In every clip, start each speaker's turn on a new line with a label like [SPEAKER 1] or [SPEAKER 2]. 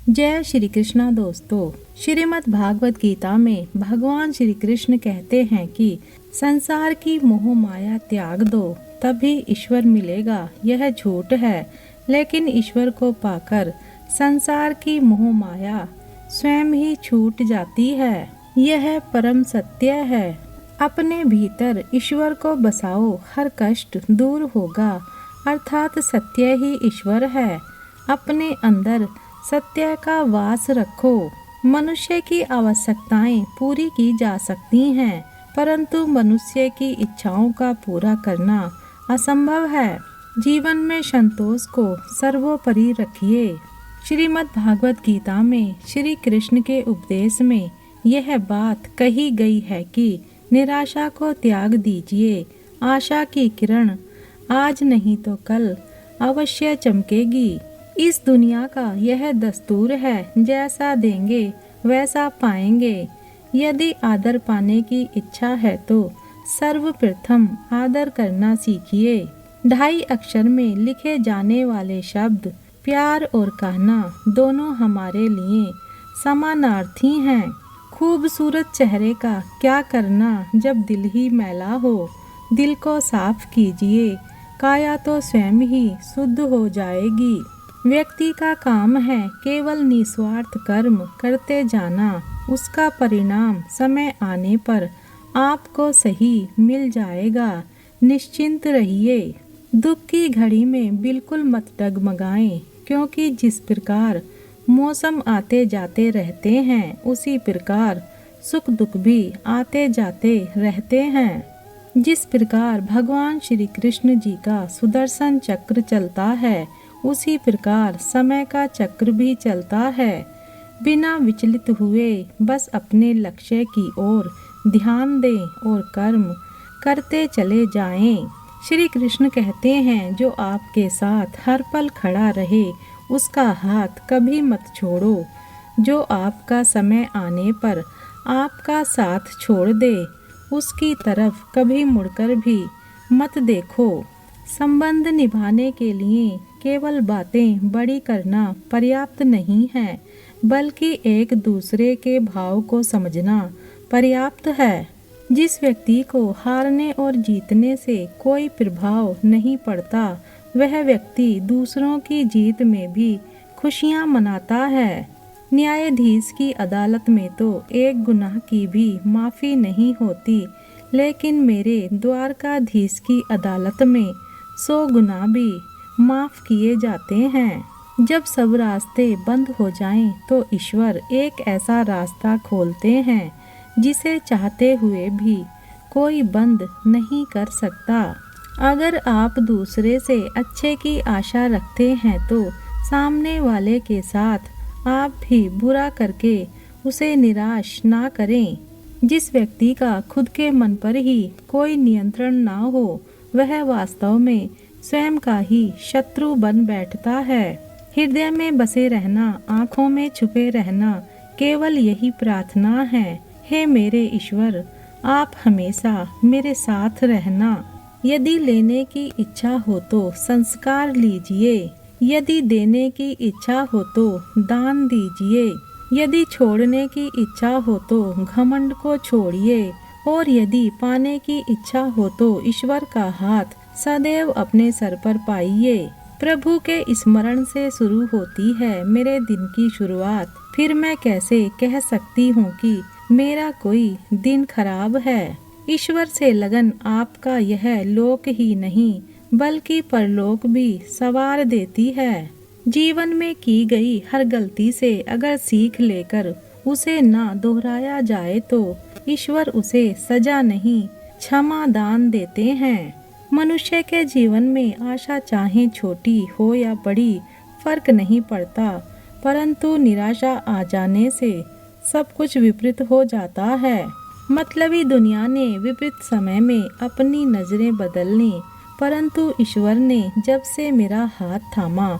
[SPEAKER 1] जय श्री कृष्णा दोस्तों। श्रीमद् भागवत गीता में भगवान श्री कृष्ण कहते हैं कि संसार की मोह माया त्याग दो, तभी ईश्वर मिलेगा। यह झूठ है, लेकिन ईश्वर को पाकर संसार की मोह माया स्वयं ही छूट जाती है। यह परम सत्य है। अपने भीतर ईश्वर को बसाओ, हर कष्ट दूर होगा। अर्थात सत्य ही ईश्वर है। अपने अंदर सत्य का वास रखो। मनुष्य की आवश्यकताएं पूरी की जा सकती हैं, परंतु मनुष्य की इच्छाओं का पूरा करना असंभव है। जीवन में संतोष को सर्वोपरि रखिए। श्रीमद् भागवत गीता में श्री कृष्ण के उपदेश में यह बात कही गई है कि निराशा को त्याग दीजिए। आशा की किरण आज नहीं तो कल अवश्य चमकेगी। इस दुनिया का यह दस्तूर है, जैसा देंगे वैसा पाएंगे। यदि आदर पाने की इच्छा है तो सर्वप्रथम आदर करना सीखिए। 2.5 अक्षर में लिखे जाने वाले शब्द प्यार और कहना दोनों हमारे लिए समानार्थी हैं। खूबसूरत चेहरे का क्या करना जब दिल ही मैला हो। दिल को साफ कीजिए, काया तो स्वयं ही शुद्ध हो जाएगी। व्यक्ति का काम है केवल निस्वार्थ कर्म करते जाना। उसका परिणाम समय आने पर आपको सही मिल जाएगा। निश्चिंत रहिए। दुख की घड़ी में बिल्कुल मत डगमगाएं, क्योंकि जिस प्रकार मौसम आते जाते रहते हैं, उसी प्रकार सुख दुख भी आते जाते रहते हैं। जिस प्रकार भगवान श्री कृष्ण जी का सुदर्शन चक्र चलता है, उसी प्रकार समय का चक्र भी चलता है। बिना विचलित हुए बस अपने लक्ष्य की ओर ध्यान दें और कर्म करते चले जाएं। श्री कृष्ण कहते हैं, जो आपके साथ हर पल खड़ा रहे उसका हाथ कभी मत छोड़ो। जो आपका समय आने पर आपका साथ छोड़ दे, उसकी तरफ कभी मुड़कर भी मत देखो। संबंध निभाने के लिए केवल बातें बड़ी करना पर्याप्त नहीं है, बल्कि एक दूसरे के भाव को समझना पर्याप्त है। जिस व्यक्ति को हारने और जीतने से कोई प्रभाव नहीं पड़ता, वह व्यक्ति दूसरों की जीत में भी खुशियां मनाता है। न्यायाधीश की अदालत में तो एक गुनाह की भी माफ़ी नहीं होती, लेकिन मेरे द्वारकाधीश की अदालत में 100 गुनाह भी माफ़ किए जाते हैं। जब सब रास्ते बंद हो जाएं, तो ईश्वर एक ऐसा रास्ता खोलते हैं जिसे चाहते हुए भी कोई बंद नहीं कर सकता। अगर आप दूसरे से अच्छे की आशा रखते हैं, तो सामने वाले के साथ आप भी बुरा करके उसे निराश ना करें। जिस व्यक्ति का खुद के मन पर ही कोई नियंत्रण ना हो, वह वास्तव में स्वयं का ही शत्रु बन बैठता है। हृदय में बसे रहना, आँखों में छुपे रहना, केवल यही प्रार्थना है। हे मेरे ईश्वर, आप हमेशा मेरे साथ रहना। यदि लेने की इच्छा हो तो संस्कार लीजिए। यदि देने की इच्छा हो तो दान दीजिए। यदि छोड़ने की इच्छा हो तो घमंड को छोड़िए, और यदि पाने की इच्छा हो तो ईश्वर का हाथ सदैव अपने सर पर पाइए। प्रभु के स्मरण से शुरू होती है मेरे दिन की शुरुआत। फिर मैं कैसे कह सकती हूँ कि मेरा कोई दिन खराब है। ईश्वर से लगन आपका यह लोक ही नहीं, बल्कि परलोक भी संवार देती है। जीवन में की गई हर गलती से अगर सीख लेकर उसे ना दोहराया जाए, तो ईश्वर उसे सजा नहीं, क्षमा दान देते हैं। मनुष्य के जीवन में आशा चाहे छोटी हो या बड़ी फर्क नहीं पड़ता, परंतु निराशा आ जाने से सब कुछ विपरीत हो जाता है। मतलबी दुनिया ने विपरीत समय में अपनी नजरें बदल ली, परंतु ईश्वर ने जब से मेरा हाथ थामा,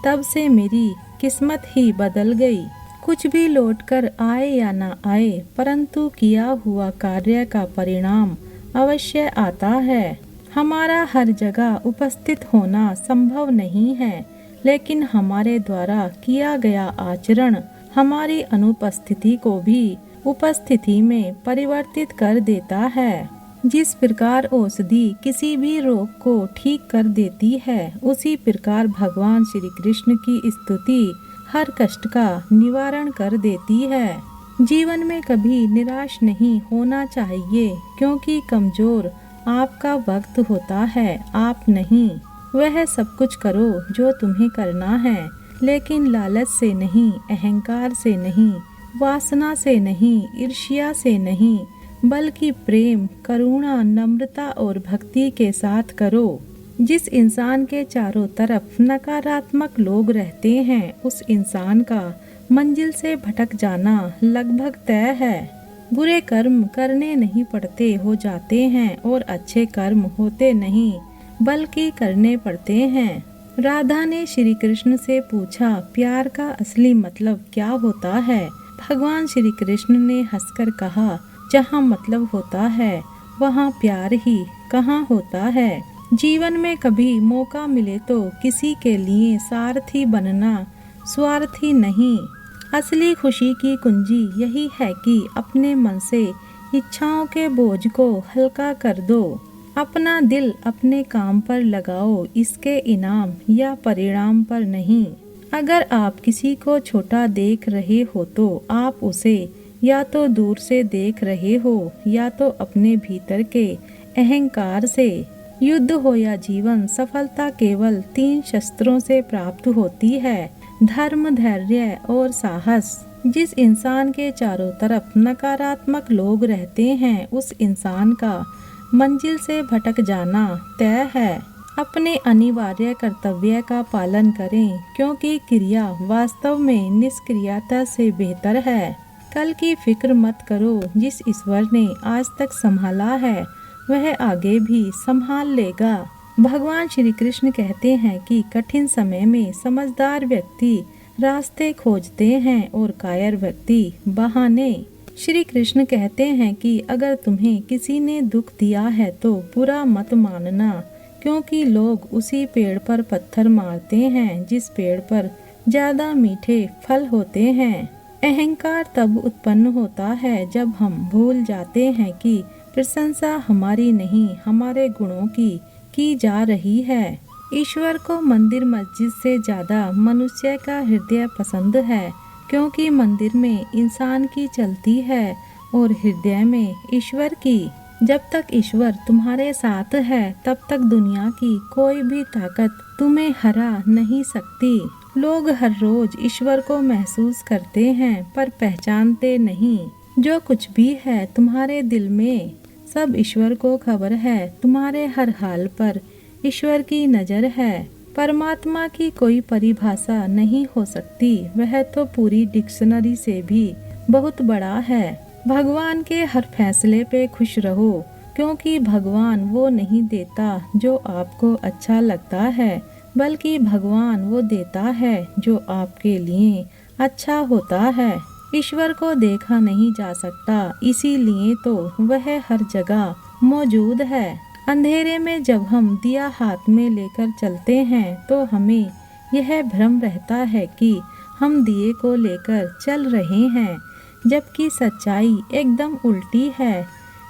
[SPEAKER 1] तब से मेरी किस्मत ही बदल गई। कुछ भी लौट कर आए या ना आए, परंतु किया हुआ कार्य का परिणाम अवश्य आता है। हमारा हर जगह उपस्थित होना संभव नहीं है, लेकिन हमारे द्वारा किया गया आचरण हमारी अनुपस्थिति को भी उपस्थिति में परिवर्तित कर देता है। जिस प्रकार औषधि किसी भी रोग को ठीक कर देती है, उसी प्रकार भगवान श्री कृष्ण की स्तुति हर कष्ट का निवारण कर देती है। जीवन में कभी निराश नहीं होना चाहिए, क्योंकि कमजोर आपका वक्त होता है, आप नहीं। वह सब कुछ करो जो तुम्हें करना है, लेकिन लालच से नहीं, अहंकार से नहीं, वासना से नहीं, ईर्ष्या से नहीं, बल्कि प्रेम, करुणा, नम्रता और भक्ति के साथ करो। जिस इंसान के चारों तरफ नकारात्मक लोग रहते हैं, उस इंसान का मंजिल से भटक जाना लगभग तय है। बुरे कर्म करने नहीं पड़ते, हो जाते हैं, और अच्छे कर्म होते नहीं बल्कि करने पड़ते हैं। राधा ने श्री कृष्ण से पूछा, प्यार का असली मतलब क्या होता है? भगवान श्री कृष्ण ने हंसकर कहा, जहाँ मतलब होता है वहाँ प्यार ही कहाँ होता है। जीवन में कभी मौका मिले तो किसी के लिए सारथी बनना, स्वार्थी नहीं। असली खुशी की कुंजी यही है कि अपने मन से इच्छाओं के बोझ को हल्का कर दो। अपना दिल अपने काम पर लगाओ, इसके इनाम या परिणाम पर नहीं। अगर आप किसी को छोटा देख रहे हो तो आप उसे या तो दूर से देख रहे हो या तो अपने भीतर के अहंकार से। युद्ध हो या जीवन, सफलता केवल 3 शस्त्रों से प्राप्त होती है, धर्म, धैर्य और साहस। जिस इंसान के चारों तरफ नकारात्मक लोग रहते हैं, उस इंसान का मंजिल से भटक जाना तय है। अपने अनिवार्य कर्तव्य का पालन करें, क्योंकि क्रिया वास्तव में निष्क्रियता से बेहतर है। कल की फिक्र मत करो, जिस ईश्वर ने आज तक संभाला है वह आगे भी संभाल लेगा। भगवान श्री कृष्ण कहते हैं कि कठिन समय में समझदार व्यक्ति रास्ते खोजते हैं और कायर व्यक्ति बहाने। श्री कृष्ण कहते हैं कि अगर तुम्हें किसी ने दुख दिया है तो बुरा मत मानना, क्योंकि लोग उसी पेड़ पर पत्थर मारते हैं जिस पेड़ पर ज्यादा मीठे फल होते हैं। अहंकार तब उत्पन्न होता है जब हम भूल जाते हैं कि प्रशंसा हमारी नहीं, हमारे गुणों की जा रही है। ईश्वर को मंदिर मस्जिद से ज्यादा मनुष्य का हृदय पसंद है, क्योंकि मंदिर में इंसान की चलती है और हृदय में ईश्वर की। जब तक ईश्वर तुम्हारे साथ है, तब तक दुनिया की कोई भी ताकत तुम्हें हरा नहीं सकती। लोग हर रोज ईश्वर को महसूस करते हैं पर पहचानते नहीं। जो कुछ भी है तुम्हारे दिल में, सब ईश्वर को खबर है। तुम्हारे हर हाल पर ईश्वर की नजर है। परमात्मा की कोई परिभाषा नहीं हो सकती, वह तो पूरी डिक्शनरी से भी बहुत बड़ा है। भगवान के हर फैसले पे खुश रहो, क्योंकि भगवान वो नहीं देता जो आपको अच्छा लगता है, बल्कि भगवान वो देता है जो आपके लिए अच्छा होता है। ईश्वर को देखा नहीं जा सकता, इसीलिए तो वह हर जगह मौजूद है। अंधेरे में जब हम दिया हाथ में लेकर चलते हैं तो हमें यह भ्रम रहता है कि हम दिए को लेकर चल रहे हैं, जबकि सच्चाई एकदम उल्टी है।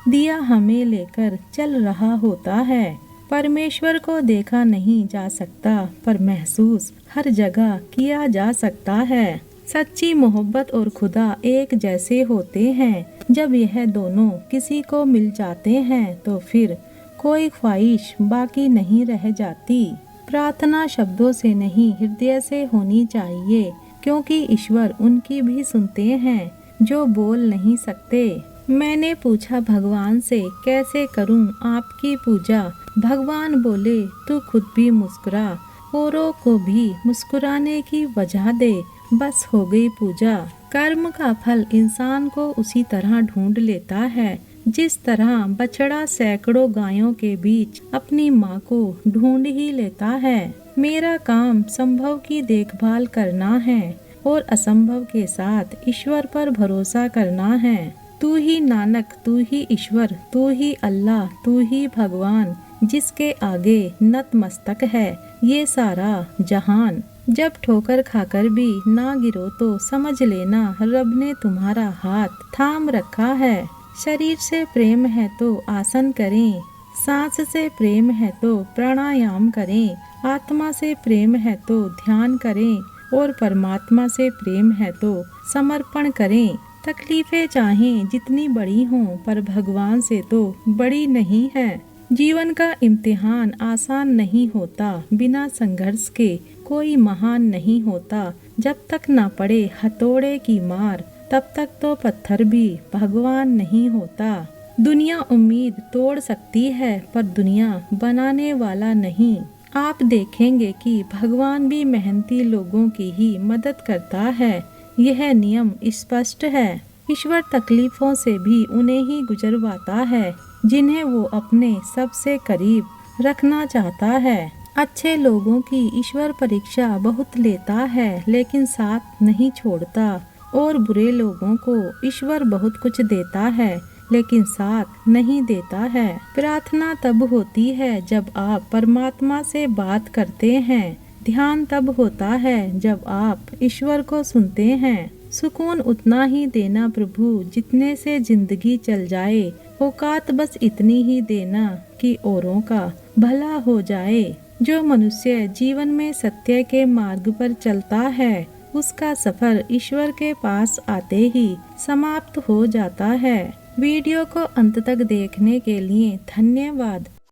[SPEAKER 1] दिया हमें लेकर चल रहा होता है। परमेश्वर को देखा नहीं जा सकता, पर महसूस हर जगह किया जा सकता है। सच्ची मोहब्बत और खुदा एक जैसे होते हैं। जब यह दोनों किसी को मिल जाते हैं तो फिर कोई ख्वाहिश बाकी नहीं रह जाती। प्रार्थना शब्दों से नहीं, हृदय से होनी चाहिए, क्योंकि ईश्वर उनकी भी सुनते हैं जो बोल नहीं सकते। मैंने पूछा भगवान से, कैसे करूं आपकी पूजा? भगवान बोले, तू खुद भी मुस्कुरा, औरों को भी मुस्कुराने की वजह दे, बस हो गई पूजा। कर्म का फल इंसान को उसी तरह ढूंढ लेता है जिस तरह बछड़ा सैकड़ों गायों के बीच अपनी माँ को ढूंढ ही लेता है। मेरा काम संभव की देखभाल करना है और असंभव के साथ ईश्वर पर भरोसा करना है। तू ही नानक, तू ही ईश्वर, तू ही अल्लाह, तू ही भगवान, जिसके आगे नतमस्तक है ये सारा जहान। जब ठोकर खाकर भी ना गिरो तो समझ लेना रब ने तुम्हारा हाथ थाम रखा है। शरीर से प्रेम है तो आसन करें, सांस से प्रेम है तो प्राणायाम करें, आत्मा से प्रेम है तो ध्यान करें और परमात्मा से प्रेम है तो समर्पण करें। तकलीफें चाहें जितनी बड़ी हों पर भगवान से तो बड़ी नहीं है। जीवन का इम्तिहान आसान नहीं होता, बिना संघर्ष के कोई महान नहीं होता। जब तक न पड़े हथौड़े की मार तब तक तो पत्थर भी भगवान नहीं होता। दुनिया उम्मीद तोड़ सकती है पर दुनिया बनाने वाला नहीं। आप देखेंगे कि भगवान भी मेहनती लोगों की ही मदद करता है, यह नियम स्पष्ट है। ईश्वर तकलीफों से भी उन्हें ही गुजरवाता है जिन्हें वो अपने सबसे करीब रखना चाहता है। अच्छे लोगों की ईश्वर परीक्षा बहुत लेता है लेकिन साथ नहीं छोड़ता, और बुरे लोगों को ईश्वर बहुत कुछ देता है लेकिन साथ नहीं देता है। प्रार्थना तब होती है जब आप परमात्मा से बात करते हैं, ध्यान तब होता है जब आप ईश्वर को सुनते हैं। सुकून उतना ही देना प्रभु जितने से जिंदगी चल जाए, औकात बस इतनी ही देना कि औरों का भला हो जाए। जो मनुष्य जीवन में सत्य के मार्ग पर चलता है उसका सफर ईश्वर के पास आते ही समाप्त हो जाता है। वीडियो को अंत तक देखने के लिए धन्यवाद।